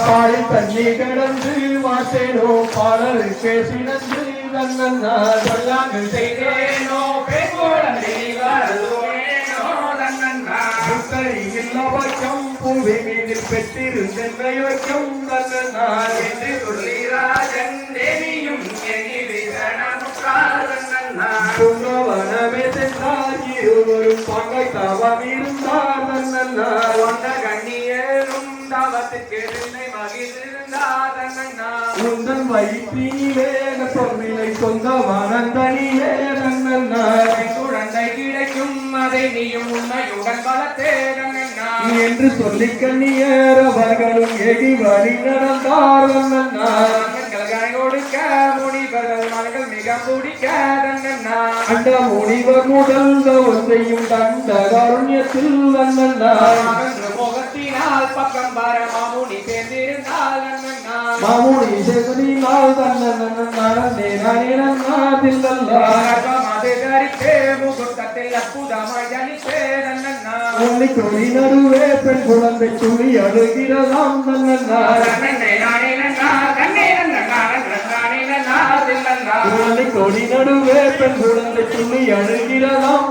பாடி தண்ணி கிடந்து மாற்றேனோ பாடல் பேசி நன்றி தன்னாங்கள் செய்தேனோ இல்லவக்கம் பூவி மீதில் பெற்றிருந்தென்னை வைக்கும் தன்னால் என்று சொல்லி ராஜன் தேவியும் புன்னவனமே சென்றார் இருவரும் பங்கை தவம் இருந்தார் தன்னால் வந்த கண்ணியரும் தவத்துக்கு மகிழ்ந்தார் உந்தன் வயிற்றினிலே பொன்னிலை சொந்த வனந்தனிலே குழந்தை கிடைக்கும் அதை நீயும் உண்மையுடன் வளர்த்தே என்று சொல்லி கண்ணியர் அவர்களும் எடி வழி நடந்தார் கொடுக்க முனிவர்கள் மகள் மிக பிடிக்க அந்த முனிவர் முதல் செய்யும் தந்த கருண்யத்தில் முகத்தினால் பக்கம் பார மாமுனி சேர்ந்திருந்தால் மாமுனி சேர்ந்திருந்தால் முகூர்த்தத்தில் அற்புதமாய் ஜனித்தே உன்னை துணி நடுவே பெண் குழந்தை துணி அழுகிறதாம் உன்னை கொடி நடுவே பெண் குழந்தை துணி அழுகிறதாம்